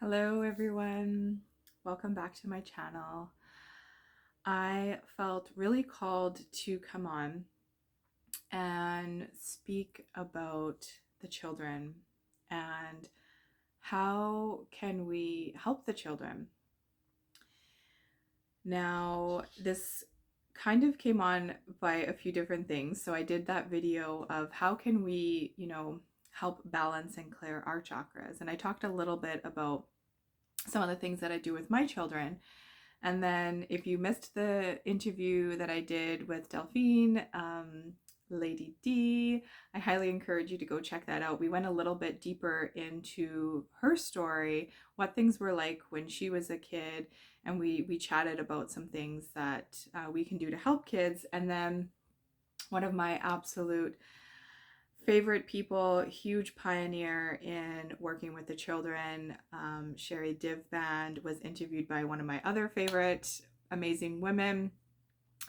Hello everyone, welcome back to my channel. I felt really called to come on and speak about the children and how can we help the children. Now, this kind of came on by a few different things. So I did that video of how can we, help balance and clear our chakras. And I talked a little bit about some of the things that I do with my children. And then if you missed the interview that I did with Delphine, Lady D, I highly encourage you to go check that out. We went a little bit deeper into her story, what things were like when she was a kid, and we chatted about some things that we can do to help kids. And then one of my absolute favorite people, huge pioneer in working with the children, Sherry Divband, was interviewed by one of my other favorite amazing women,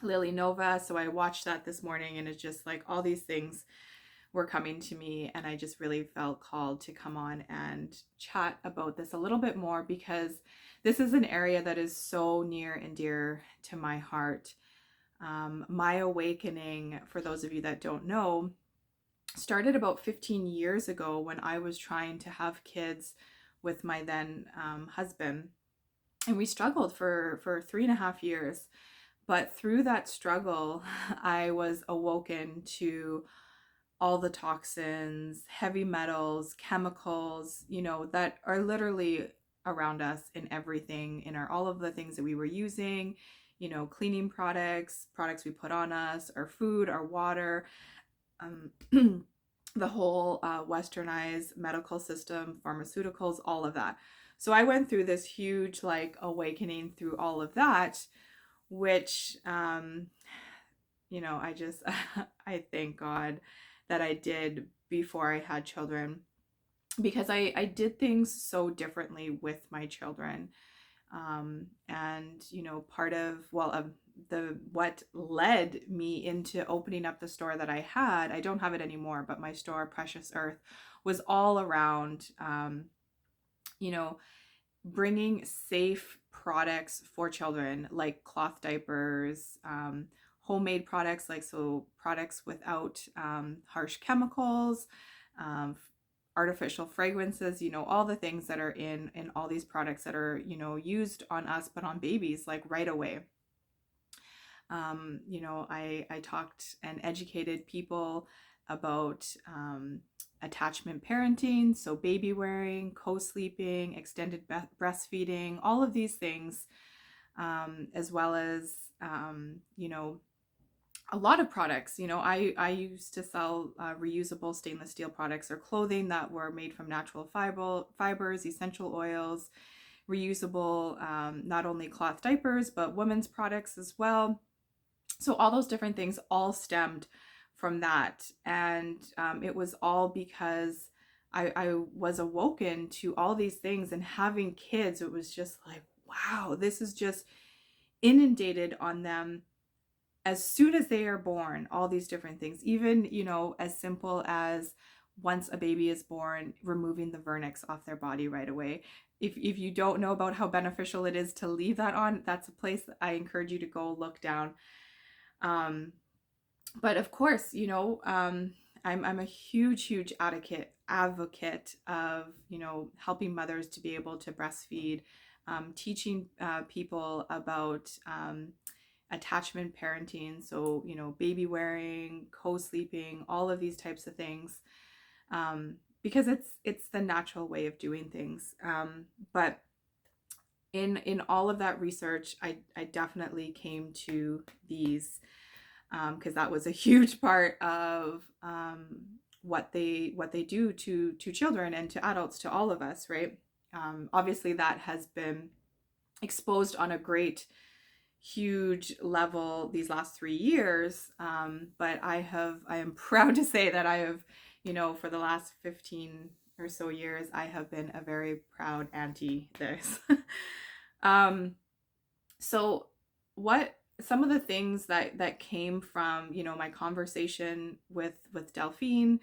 Lily Nova. So I watched that this morning, and it's just like all these things were coming to me, and I just really felt called to come on and chat about this a little bit more, because this is an area that is so near and dear to my heart. My awakening, for those of you that don't know, started about 15 years ago when I was trying to have kids with my then husband. And we struggled for 3.5 years. But through that struggle, I was awoken to all the toxins, heavy metals, chemicals, that are literally around us in everything, in all of the things that we were using, cleaning products we put on us, our food, our water, the whole westernized medical system, pharmaceuticals, all of that. So I went through this huge awakening through all of that, which I just I thank God that I did before I had children, because I did things so differently with my children. And part of the what led me into opening up the store that I had, I don't have it anymore, but my store, Precious Earth, was all around you know bringing safe products for children, like cloth diapers, homemade products, products without harsh chemicals, um, artificial fragrances, all the things that are in all these products that are used on us, but on babies like right away. I talked and educated people about attachment parenting, so baby wearing, co-sleeping, extended breastfeeding, all of these things, as well as a lot of products. I used to sell reusable stainless steel products or clothing that were made from natural fibers, essential oils, reusable, not only cloth diapers, but women's products as well. So all those different things all stemmed from that. And it was all because I was awoken to all these things, and having kids, it was just like, wow, this is just inundated on them as soon as they are born, all these different things, even, as simple as once a baby is born, removing the vernix off their body right away. If you don't know about how beneficial it is to leave that on, that's a place that I encourage you to go look down. But of course, I'm a huge advocate of, helping mothers to be able to breastfeed, teaching people about attachment parenting, so baby wearing, co-sleeping, all of these types of things, because it's the natural way of doing things. But in all of that research, I definitely came to these, because that was a huge part of what they do to children and to adults, to all of us, right? Obviously that has been exposed on a great huge level these last 3 years, but I am proud to say that I have, for the last 15 or so years, I have been a very proud anti this. So what some of the things that came from my conversation with Delphine,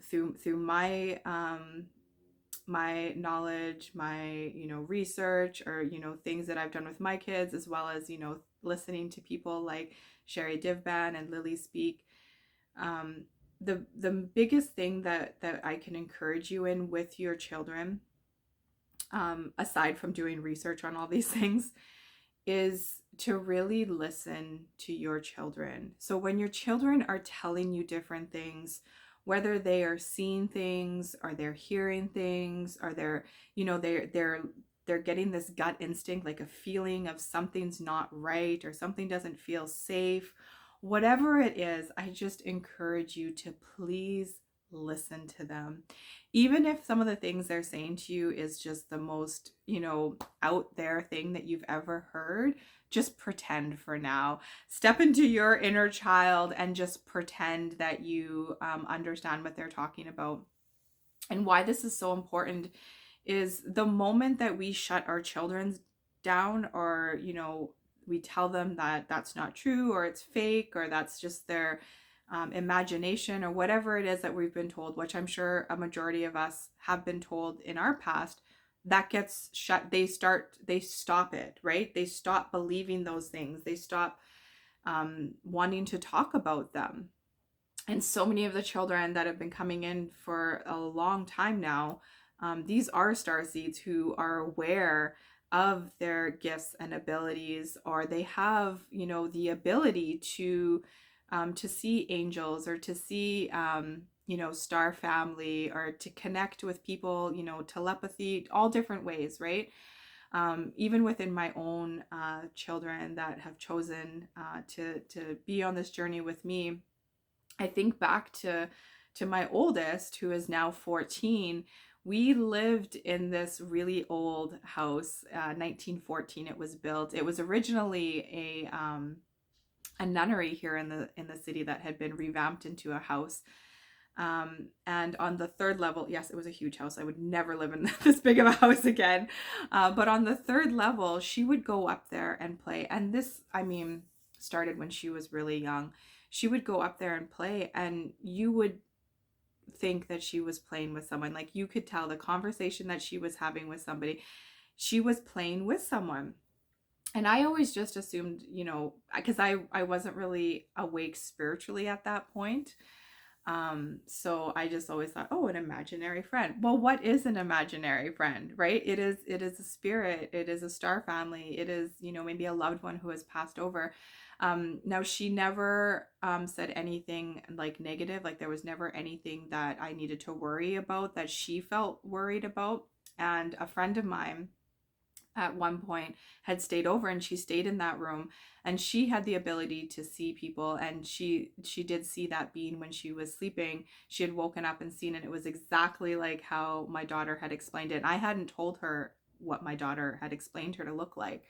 through my my knowledge, my, research, or, things that I've done with my kids, as well as, listening to people like Sherry Divban and Lily speak. The biggest thing that I can encourage you in with your children, aside from doing research on all these things, is to really listen to your children. So when your children are telling you different things, whether they are seeing things or they're hearing things, or they're, they're getting this gut instinct, like a feeling of something's not right or something doesn't feel safe, whatever it is, I just encourage you to please listen to them. Even if some of the things they're saying to you is just the most, out there thing that you've ever heard, just pretend for now. Step into your inner child and just pretend that you understand what they're talking about. And why this is so important is the moment that we shut our children down, or, we tell them that that's not true, or it's fake, or that's just their imagination, or whatever it is that we've been told, which I'm sure a majority of us have been told in our past, that gets shut. They stop it, right? They stop believing those things. They stop wanting to talk about them. And so many of the children that have been coming in for a long time now, these are starseeds who are aware of their gifts and abilities, or they have, the ability to see angels, or to see, star family, or to connect with people, telepathy, all different ways, right? Even within my own children that have chosen to be on this journey with me, I think back to my oldest, who is now 14. We lived in this really old house, 1914 it was built. It was originally a nunnery here in the city that had been revamped into a house. And on the third level, yes, it was a huge house. I would never live in this big of a house again. But on the third level, she would go up there and play. And this, started when she was really young. She would go up there and play, and you would think that she was playing with someone. Like, you could tell the conversation that she was having with somebody, she was playing with someone. And I always just assumed, because I wasn't really awake spiritually at that point. So I just always thought, oh, an imaginary friend. Well, what is an imaginary friend, right? It is a spirit. It is a star family. It is, maybe a loved one who has passed over. Now, she never said anything like negative. Like, there was never anything that I needed to worry about, that she felt worried about. And a friend of mine at one point had stayed over, and she stayed in that room, and she had the ability to see people, and she did see that being when she was sleeping. She had woken up and seen it. It was exactly like how my daughter had explained it. And I hadn't told her what my daughter had explained her to look like.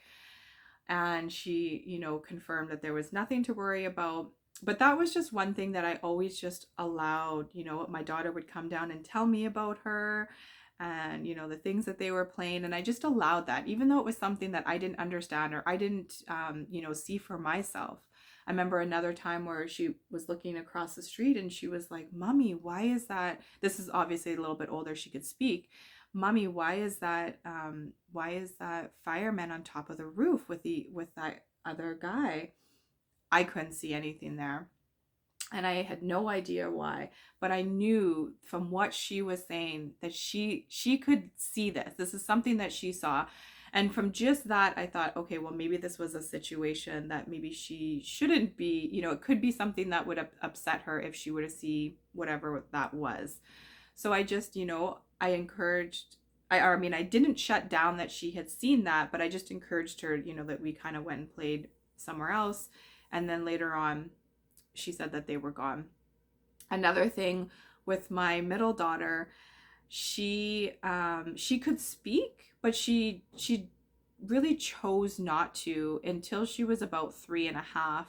And she, confirmed that there was nothing to worry about. But that was just one thing that I always just allowed. My daughter would come down and tell me about her, and the things that they were playing, and I just allowed that, even though it was something that I didn't understand, or I didn't see for myself. I remember another time where she was looking across the street, and she was like, "Mommy, why is that?" This is obviously a little bit older, she could speak. "Mommy, why is that fireman on top of the roof with that other guy?" I couldn't see anything there, and I had no idea why, but I knew from what she was saying that she could see this. This is something that she saw. And from just that, I thought, okay, well, maybe this was a situation that maybe she shouldn't be, it could be something that would upset her if she were to see whatever that was. So I just, I encouraged, I didn't shut down that she had seen that, but I just encouraged her, that we kind of went and played somewhere else. And then later on, she said that they were gone. Another thing with my middle daughter, she could speak, but she really chose not to until she was about 3.5.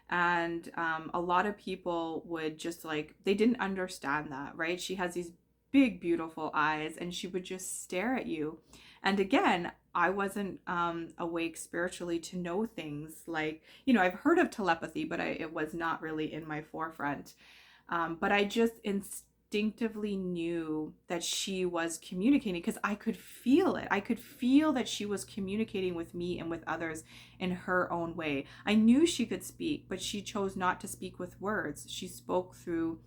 And a lot of people would just they didn't understand that, right? She has these big, beautiful eyes, and she would just stare at you. And again, I wasn't awake spiritually to know things like, I've heard of telepathy, but it was not really in my forefront. But I just instinctively knew that she was communicating, because I could feel it. I could feel that she was communicating with me and with others in her own way. I knew she could speak, but she chose not to speak with words. She spoke through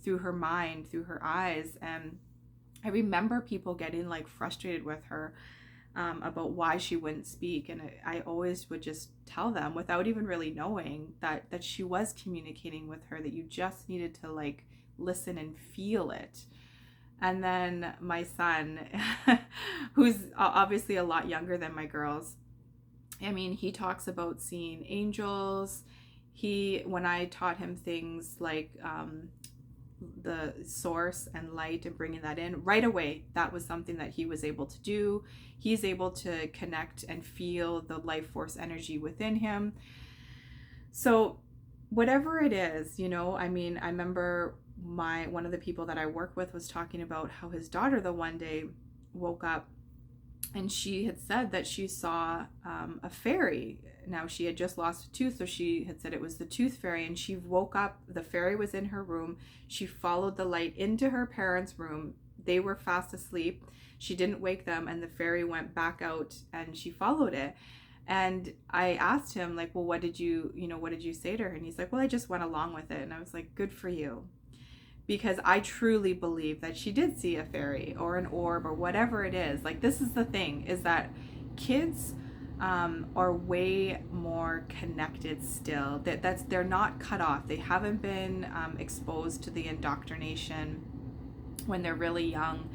her mind, through her eyes. And I remember people getting like frustrated with her about why she wouldn't speak, and I always would just tell them, without even really knowing, that she was communicating with her, that you just needed to like listen and feel it. And then my son, who's obviously a lot younger than my girls, I mean, he talks about seeing angels. When I taught him things like the source and light and bringing that in right away, that was something that he was able to do. He's able to connect and feel the life force energy within him. So whatever it is, I mean, I remember one of the people that I work with was talking about how his daughter the one day woke up and she had said that she saw a fairy. Now, she had just lost a tooth, so she had said it was the tooth fairy, and she woke up, the fairy was in her room. She followed the light into her parents' room. They were fast asleep. She didn't wake them, and the fairy went back out, and she followed it. And I asked him, like, well, what did you say to her? And he's like, well, I just went along with it. And I was like, good for you. Because I truly believe that she did see a fairy or an orb or whatever it is. Like, this is the thing, is that kids are way more connected still. They're not cut off. They haven't been exposed to the indoctrination when they're really young,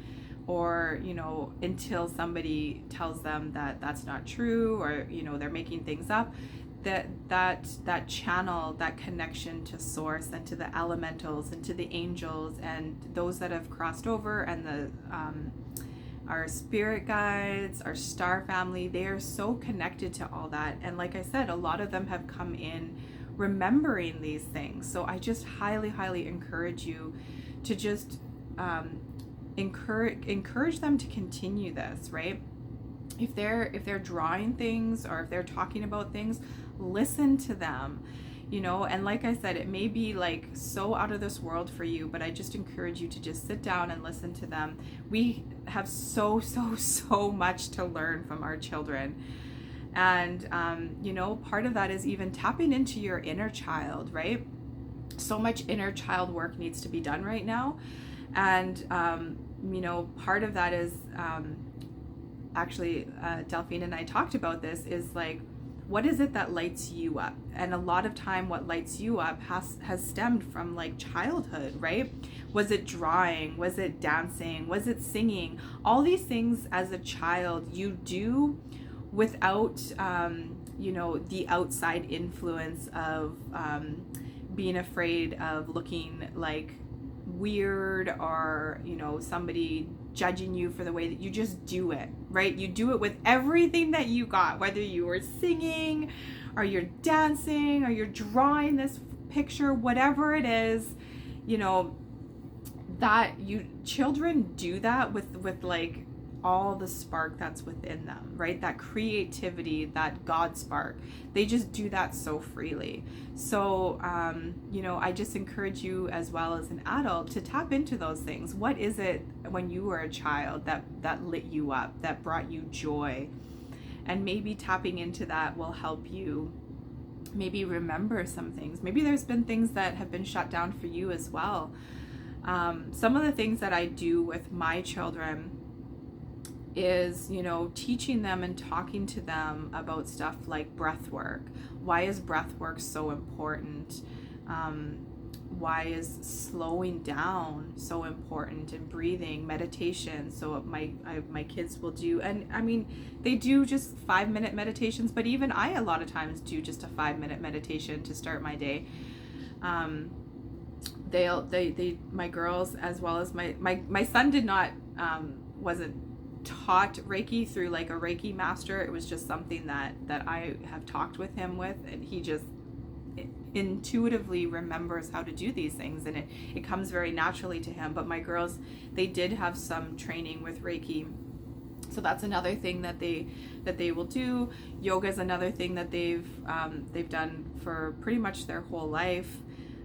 or until somebody tells them that that's not true, or they're making things up. That channel, that connection to source and to the elementals and to the angels and those that have crossed over, and the our spirit guides, our star family, they are so connected to all that. And like I said, a lot of them have come in remembering these things. So I just highly encourage you to just encourage them to continue this, right? If they're drawing things, or if they're talking about things, listen to them. And like I said, it may be like so out of this world for you, but I just encourage you to just sit down and listen to them. We have so much to learn from our children. And part of that is even tapping into your inner child, right? So much inner child work needs to be done right now. And part of that is actually Delphine and I talked about this, is like, what is it that lights you up? And a lot of time what lights you up has stemmed from like childhood, right? Was it drawing? Was it dancing? Was it singing? All these things as a child you do without the outside influence of being afraid of looking like weird, or somebody judging you for the way that you just do it, right? You do it with everything that you got, whether you were singing or you're dancing or you're drawing this picture, whatever it is, that children do that with like all the spark that's within them, right? That creativity, that God spark, they just do that so freely. So I just encourage you, as well as an adult, to tap into those things. What is it when you were a child that lit you up, that brought you joy? And maybe tapping into that will help you maybe remember some things. Maybe there's been things that have been shut down for you as well. Some of the things that I do with my children is, teaching them and talking to them about stuff like breath work. Why is breath work so important? Why is slowing down so important, and breathing, meditation? So my kids will do, and I mean, they do just 5-minute meditations, but even I a lot of times do just a 5-minute meditation to start my day. My girls, as well as my son, did not wasn't taught Reiki through like a Reiki master. It was just something that I have talked with him with, and he just intuitively remembers how to do these things, and it comes very naturally to him. But my girls, they did have some training with Reiki, so that's another thing that they will do. Yoga is another thing that they've done for pretty much their whole life.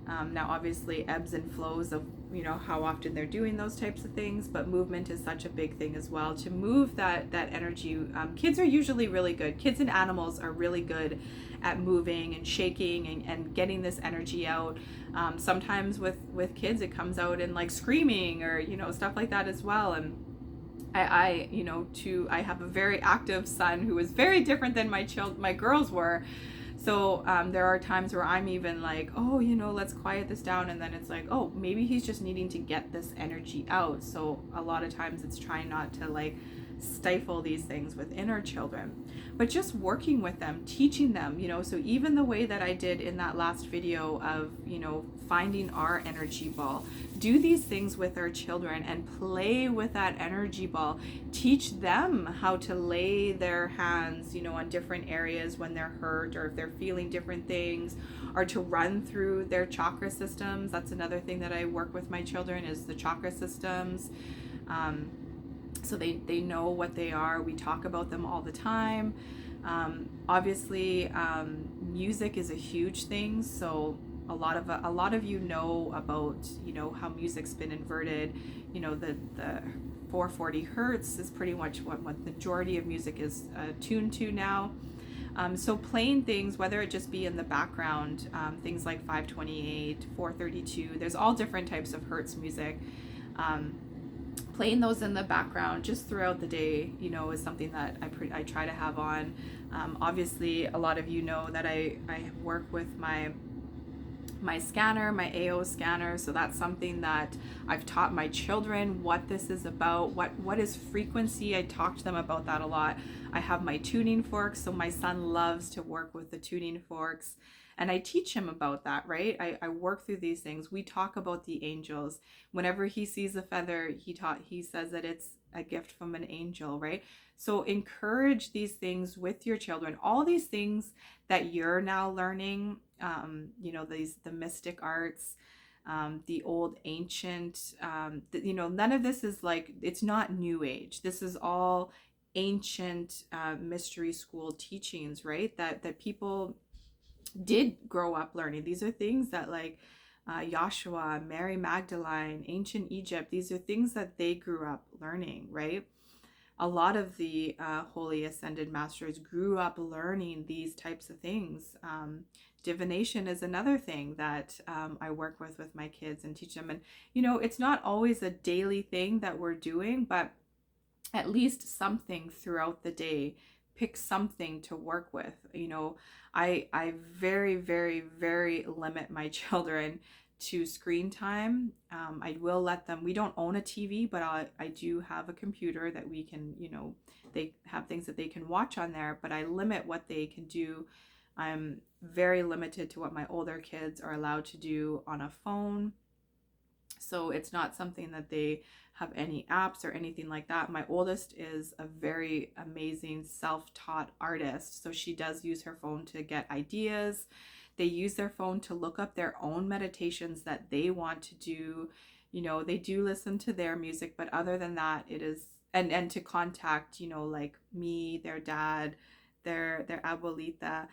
Now obviously ebbs and flows of you know, how often they're doing those types of things, but movement is such a big thing as well, to move that energy. Kids are usually really good. Kids and animals are really good at moving and shaking and getting this energy out. Sometimes with kids it comes out in like screaming or, you know, stuff like that as well. And you know, I have a very active son who is very different than my girls were. So there are times where I'm even like, oh, you know, let's quiet this down. And then it's like, oh, maybe he's just needing to get this energy out. So a lot of times it's trying not to like stifle these things within our children, but just working with them, teaching them, you know. So even the way that I did in that last video of, you know, finding our energy ball, do these things with our children and play with that energy ball. Teach them how to lay their hands, you know, on different areas when they're hurt or if they're feeling different things, or to run through their chakra systems. That's another thing that I work with my children, is the chakra systems. So they know what they are. We talk about them all the time. Obviously, music is a huge thing. So a lot of you know about, you know, how music's been inverted. You know, the 440 hertz is pretty much what majority of music is tuned to now. So playing things, whether it just be in the background, things like 528, 432, there's all different types of hertz music. Playing those in the background just throughout the day, you know, is something that I try to have on. Obviously, a lot of you know that I work with my scanner, my AO scanner. So that's something that I've taught my children what this is about. What is frequency? I talk to them about that a lot. I have my tuning forks. So my son loves to work with the tuning forks. And I teach him about that, right? I work through these things. We talk about the angels. Whenever he sees a feather, he says that it's a gift from an angel, right? So encourage these things with your children. All these things that you're now learning, you know, the mystic arts, the old ancient, you know, none of this is like, it's not new age. This is all ancient mystery school teachings, right? That people did grow up learning. These are things that like Joshua, Mary Magdalene, ancient Egypt, these are things that they grew up learning, right? A lot of the holy ascended masters grew up learning these types of things. Divination is another thing that I work with my kids and teach them. And, you know, it's not always a daily thing that we're doing, but at least something throughout the day. Pick something to work with. You know, I very, very, very limit my children to screen time. I will let them, we don't own a TV, but I do have a computer that we can, you know, they have things that they can watch on there, but I limit what they can do. I'm very limited to what my older kids are allowed to do on a phone. So it's not something that they have any apps or anything like that. My oldest is a very amazing self-taught artist. So she does use her phone to get ideas. They use their phone to look up their own meditations that they want to do. You know, they do listen to their music, but other than that, it is, and to contact, you know, like me, their dad, their abuelita,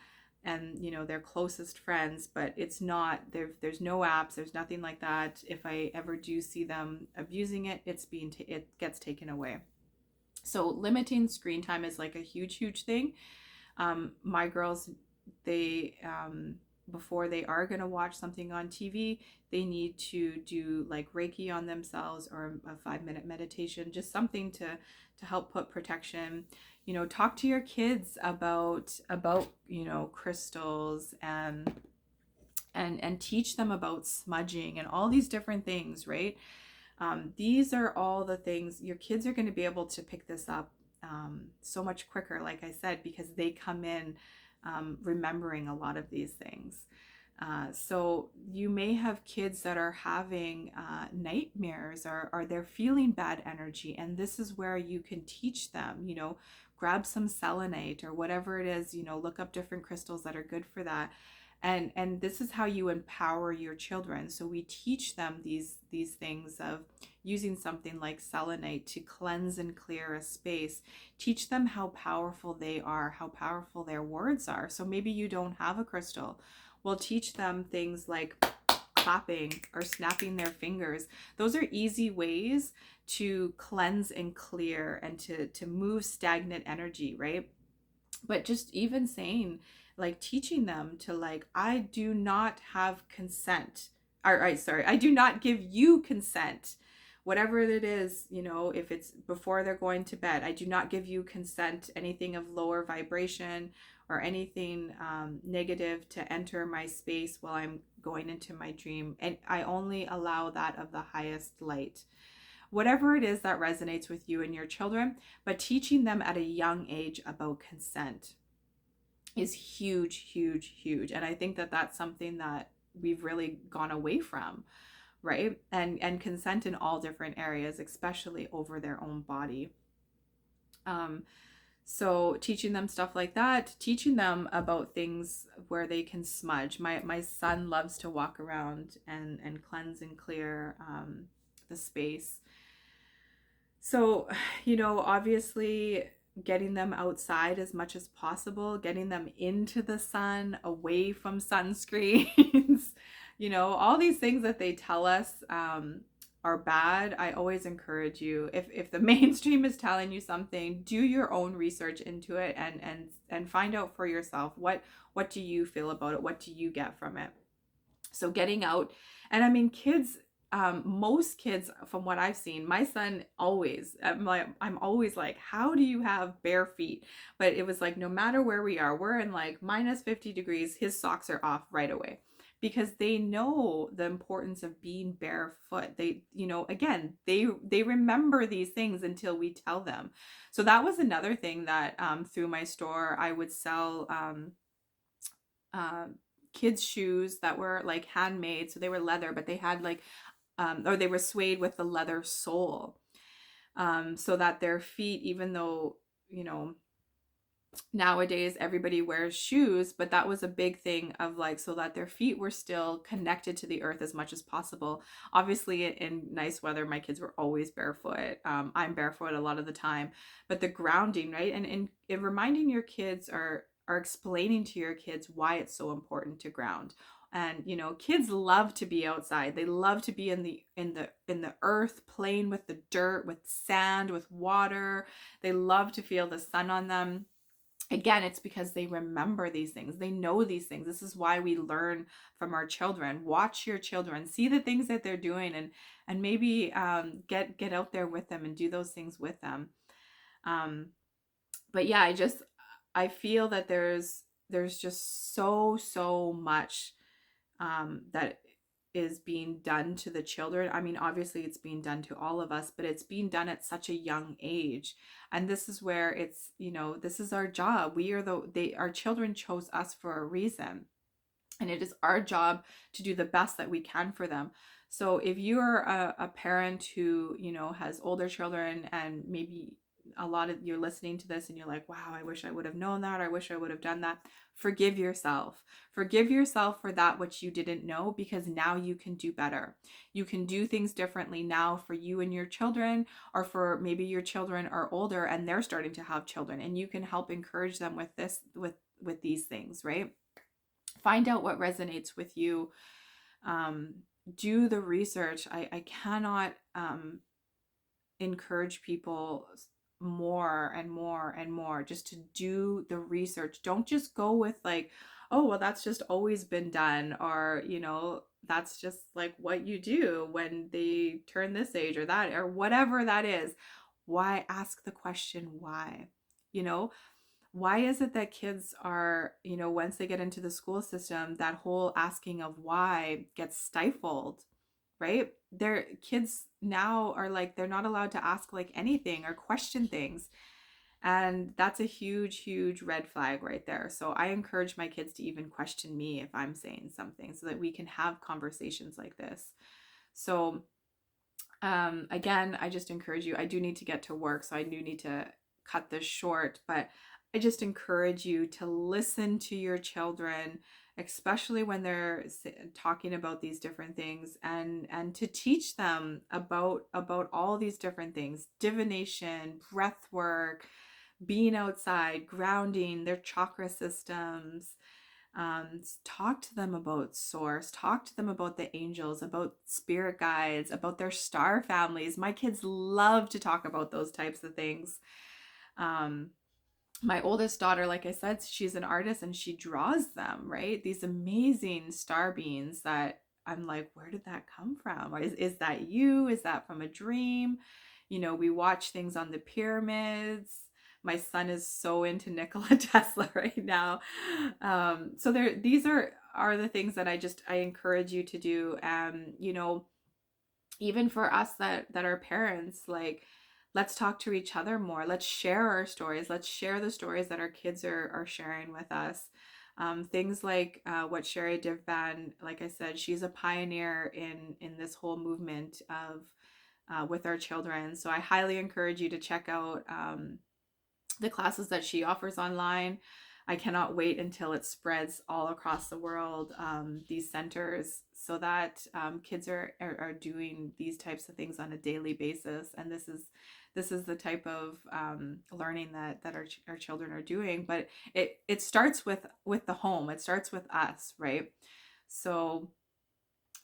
and, you know, their closest friends. But it's not, there's no apps, there's nothing like that. If I ever do see them abusing it, it gets taken away. So limiting screen time is like a huge thing. My girls, they before they are going to watch something on TV, they need to do like Reiki on themselves or a 5-minute meditation, just something to help put protection. You know, talk to your kids about you know, crystals and teach them about smudging and all these different things, right? These are all the things your kids are going to be able to pick this up so much quicker, like I said, because they come in remembering a lot of these things. So you may have kids that are having nightmares or they're feeling bad energy, and this is where you can teach them, you know, grab some selenite or whatever it is, you know, look up different crystals that are good for that. And this is how you empower your children. So we teach them these things of using something like selenite to cleanse and clear a space. Teach them how powerful they are, how powerful their words are. So maybe you don't have a crystal. Well, teach them things like clapping or snapping their fingers. Those are easy ways to cleanse and clear and to move stagnant energy, right? But just even saying, like, teaching them to, like, I do not have consent, or sorry, I do not give you consent, whatever it is, you know, if it's before they're going to bed, I do not give you consent, anything of lower vibration or anything negative to enter my space while I'm going into my dream, and I only allow that of the highest light. Whatever it is that resonates with you and your children, but teaching them at a young age about consent is huge, huge, huge. And I think that that's something that we've really gone away from, right? And consent in all different areas, especially over their own body. So teaching them stuff like that, teaching them about things where they can smudge. My son loves to walk around and cleanse and clear the space. So, you know, obviously getting them outside as much as possible, getting them into the sun, away from sunscreens, you know, all these things that they tell us are bad. I always encourage you, if the mainstream is telling you something, do your own research into it and find out for yourself, what do you feel about it? What do you get from it? So getting out, and I mean, kids, most kids from what I've seen, my son always, I'm always like, how do you have bare feet? But it was like, no matter where we are, we're in like minus 50 degrees, his socks are off right away, because they know the importance of being barefoot. They, you know, again, they remember these things until we tell them. So that was another thing that through my store, I would sell uh, kids shoes that were like handmade. So they were leather, but they had like or they were suede with the leather sole, so that their feet, even though, you know, nowadays everybody wears shoes, but that was a big thing of like, so that their feet were still connected to the earth as much as possible. Obviously in nice weather, my kids were always barefoot. I'm barefoot a lot of the time, but the grounding, right? And reminding your kids, are explaining to your kids why it's so important to ground. And you know, kids love to be outside. They love to be in the earth, playing with the dirt, with sand, with water. They love to feel the sun on them. Again, it's because they remember these things. They know these things. This is why we learn from our children. Watch your children, see the things that they're doing, and maybe get out there with them and do those things with them. But yeah, I feel that there's just so much that is being done to the children. I mean, obviously it's being done to all of us, but it's being done at such a young age. And this is where it's, you know, this is our job. Our children chose us for a reason. And it is our job to do the best that we can for them. So if you're a parent who, you know, has older children, and maybe a lot of you're listening to this and you're like, wow, I wish I would have known that. I wish I would have done that. Forgive yourself. Forgive yourself for that which you didn't know, because now you can do better. You can do things differently now for you and your children, or for maybe your children are older and they're starting to have children, and you can help encourage them with this, with these things, right? Find out what resonates with you. Do the research. I cannot encourage people more and more and more just to do the research. Don't just go with like, oh, well, that's just always been done, or, you know, that's just like what you do when they turn this age or that, or whatever that is. Why? Ask the question, why? You know, why is it that kids are, you know, once they get into the school system, that whole asking of why gets stifled, right? Their kids now are like, they're not allowed to ask like anything or question things. And that's a huge, huge red flag right there. So I encourage my kids to even question me if I'm saying something, so that we can have conversations like this. So again, I just encourage you. I do need to get to work, so I do need to cut this short, but I just encourage you to listen to your children, especially when they're talking about these different things, and to teach them about all these different things: divination, breath work, being outside, grounding, their chakra systems, Talk to them about source, talk to them about the angels, about spirit guides, about their star families. My kids love to talk about those types of things. Um, my oldest daughter, like I said, she's an artist and she draws them, right? These amazing star beings that I'm like, where did that come from? Or is that you? Is that from a dream? You know, we watch things on the pyramids. My son is so into Nikola Tesla right now. So these are the things that I encourage you to do. You know, even for us that are parents, like, let's talk to each other more. Let's share our stories. Let's share the stories that our kids are sharing with us. Things like what Sherry Divban, like I said, she's a pioneer in this whole movement of with our children. So I highly encourage you to check out the classes that she offers online. I cannot wait until it spreads all across the world, these centers, so that kids are doing these types of things on a daily basis. And this is the type of learning that our children are doing. But it starts with the home. It starts with us, right? So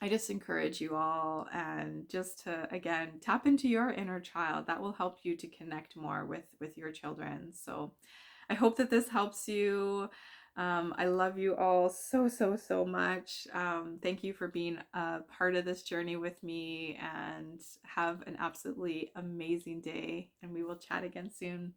I just encourage you all, and just to again tap into your inner child. That will help you to connect more with your children. So I hope that this helps you. I love you all so much. Thank you for being a part of this journey with me, and have an absolutely amazing day, and we will chat again soon.